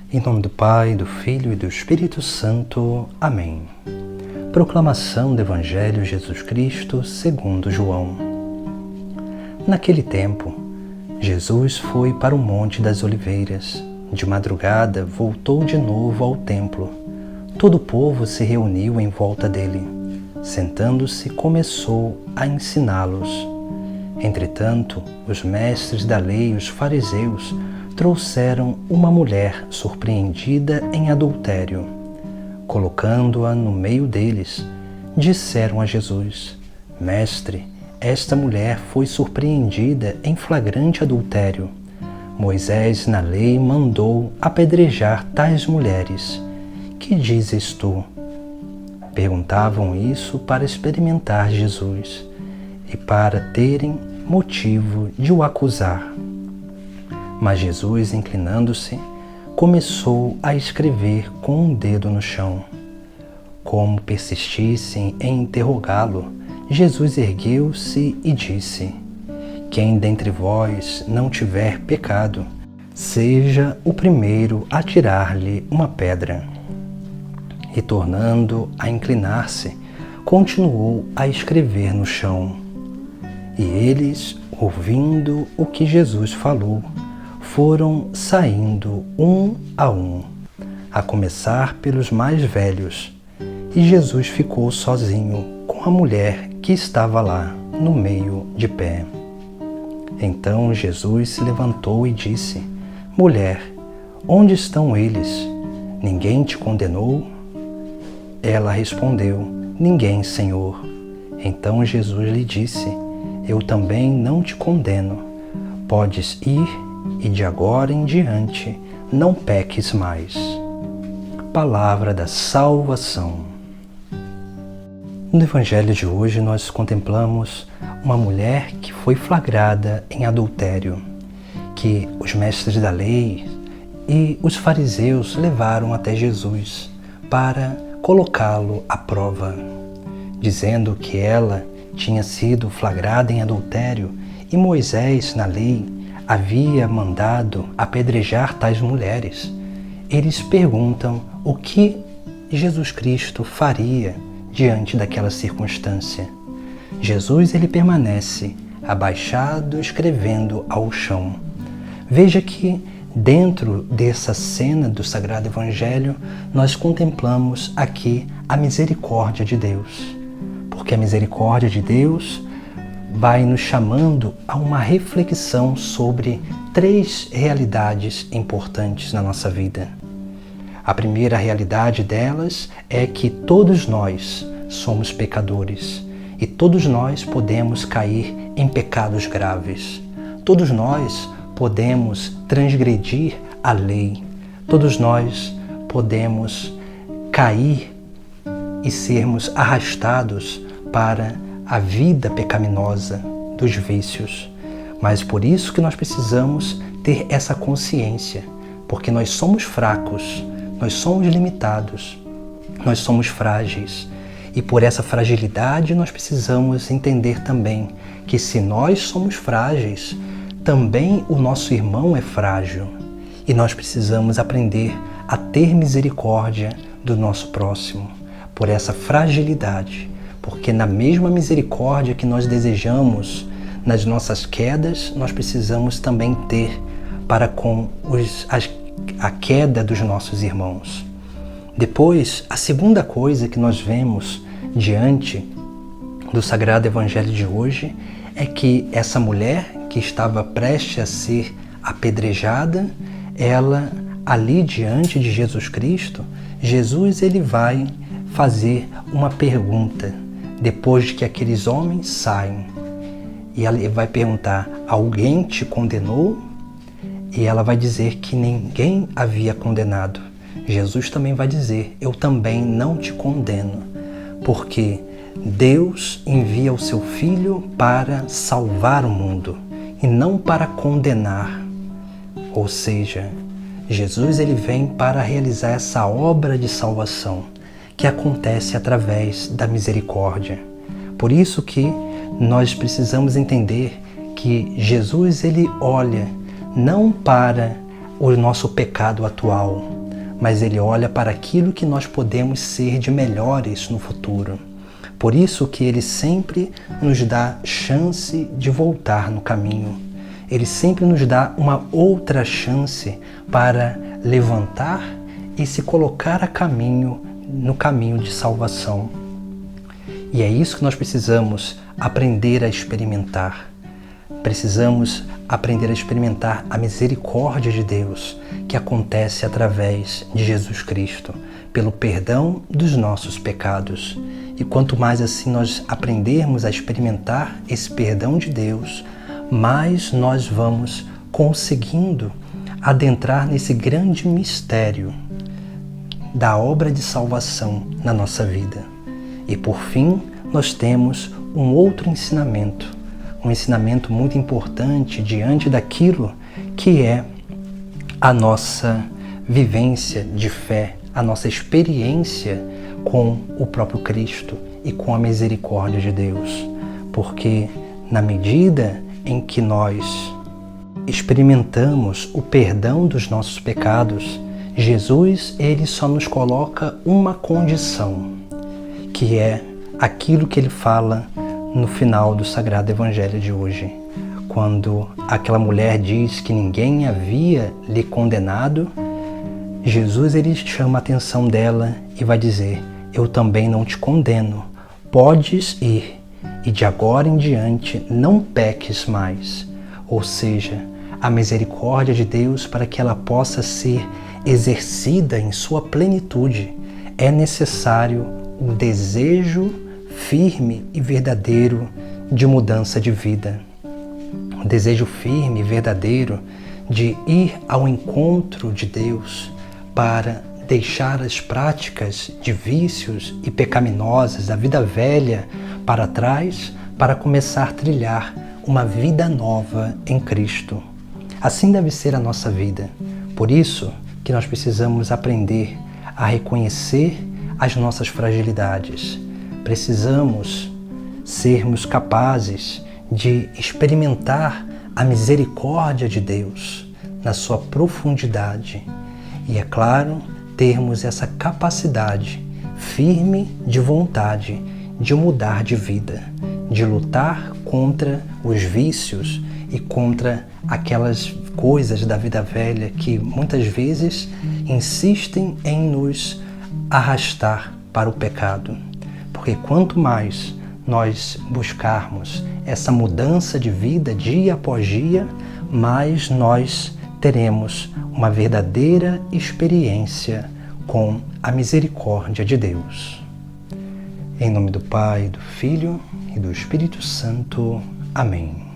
Em nome do Pai, do Filho e do Espírito Santo. Amém. Proclamação do Evangelho de Jesus Cristo segundo João. Naquele tempo, Jesus foi para o Monte das Oliveiras. De madrugada, voltou de novo ao templo. Todo o povo se reuniu em volta dele. Sentando-se, começou a ensiná-los. Entretanto, os mestres da lei e os fariseus trouxeram uma mulher surpreendida em adultério. Colocando-a no meio deles, disseram a Jesus: Mestre, esta mulher foi surpreendida em flagrante adultério. Moisés, na lei, mandou apedrejar tais mulheres. Que dizes tu? Perguntavam isso para experimentar Jesus e para terem motivo de o acusar. Mas Jesus, inclinando-se, começou a escrever com um dedo no chão. Como persistissem em interrogá-lo, Jesus ergueu-se e disse: Quem dentre vós não tiver pecado, seja o primeiro a tirar-lhe uma pedra. E tornando a inclinar-se, continuou a escrever no chão. E eles, ouvindo o que Jesus falou, foram saindo um, a começar pelos mais velhos, e Jesus ficou sozinho com a mulher que estava lá, no meio de pé. Então Jesus se levantou e disse: Mulher, onde estão eles? Ninguém te condenou? Ela respondeu: Ninguém, Senhor. Então Jesus lhe disse: Eu também não te condeno. Podes ir e de agora em diante não peques mais. Palavra da salvação. No Evangelho de hoje nós contemplamos uma mulher que foi flagrada em adultério, que os mestres da lei e os fariseus levaram até Jesus para colocá-lo à prova, dizendo que ela tinha sido flagrada em adultério e Moisés, na lei, havia mandado apedrejar tais mulheres. Eles perguntam o que Jesus Cristo faria diante daquela circunstância. Jesus, ele permanece abaixado, escrevendo ao chão. Veja que dentro dessa cena do Sagrado Evangelho, nós contemplamos aqui a misericórdia de Deus. Porque a misericórdia de Deus vai nos chamando a uma reflexão sobre três realidades importantes na nossa vida. A primeira realidade delas é que todos nós somos pecadores e todos nós podemos cair em pecados graves. Todos nós podemos transgredir a lei. Todos nós podemos cair e sermos arrastados para a vida pecaminosa dos vícios. Mas por isso que nós precisamos ter essa consciência, porque nós somos fracos, nós somos limitados, nós somos frágeis. E por essa fragilidade nós precisamos entender também que se nós somos frágeis, também o nosso irmão é frágil. E nós precisamos aprender a ter misericórdia do nosso próximo, por essa fragilidade. Porque na mesma misericórdia que nós desejamos nas nossas quedas, nós precisamos também ter para com a queda dos nossos irmãos. Depois, a segunda coisa que nós vemos diante do Sagrado Evangelho de hoje é que essa mulher que estava prestes a ser apedrejada, ela ali diante de Jesus Cristo, Jesus ele vai fazer uma pergunta. Depois de que aqueles homens saem, e ele vai perguntar: alguém te condenou? E ela vai dizer que ninguém havia condenado. Jesus também vai dizer: eu também não te condeno, porque Deus envia o seu Filho para salvar o mundo e não para condenar. Ou seja, Jesus ele vem para realizar essa obra de salvação que acontece através da misericórdia. Por isso que nós precisamos entender que Jesus ele olha não para o nosso pecado atual, mas Ele olha para aquilo que nós podemos ser de melhores no futuro. Por isso que Ele sempre nos dá chance de voltar no caminho. Ele sempre nos dá uma outra chance para levantar e se colocar a caminho, no caminho de salvação. E é isso que nós precisamos aprender a experimentar. Precisamos aprender a experimentar a misericórdia de Deus, que acontece através de Jesus Cristo, pelo perdão dos nossos pecados. E quanto mais assim nós aprendermos a experimentar esse perdão de Deus, mais nós vamos conseguindo adentrar nesse grande mistério da obra de salvação na nossa vida. E por fim, nós temos um outro ensinamento, um ensinamento muito importante diante daquilo que é a nossa vivência de fé, a nossa experiência com o próprio Cristo e com a misericórdia de Deus. Porque na medida em que nós experimentamos o perdão dos nossos pecados, Jesus, Ele só nos coloca uma condição, que é aquilo que Ele fala no final do Sagrado Evangelho de hoje, quando aquela mulher diz que ninguém havia lhe condenado. Jesus, Ele chama a atenção dela e vai dizer: eu também não te condeno, podes ir, e de agora em diante não peques mais. Ou seja, a misericórdia de Deus, para que ela possa ser exercida em sua plenitude, é necessário um desejo firme e verdadeiro de mudança de vida. Um desejo firme e verdadeiro de ir ao encontro de Deus para deixar as práticas de vícios e pecaminosas da vida velha para trás, para começar a trilhar uma vida nova em Cristo. Assim deve ser a nossa vida. Por isso que nós precisamos aprender a reconhecer as nossas fragilidades. Precisamos sermos capazes de experimentar a misericórdia de Deus na sua profundidade. E, é claro, termos essa capacidade firme de vontade de mudar de vida, de lutar contra os vícios e contra aquelas coisas da vida velha que muitas vezes insistem em nos arrastar para o pecado. Porque quanto mais nós buscarmos essa mudança de vida dia após dia, mais nós teremos uma verdadeira experiência com a misericórdia de Deus. Em nome do Pai, do Filho e do Espírito Santo. Amém.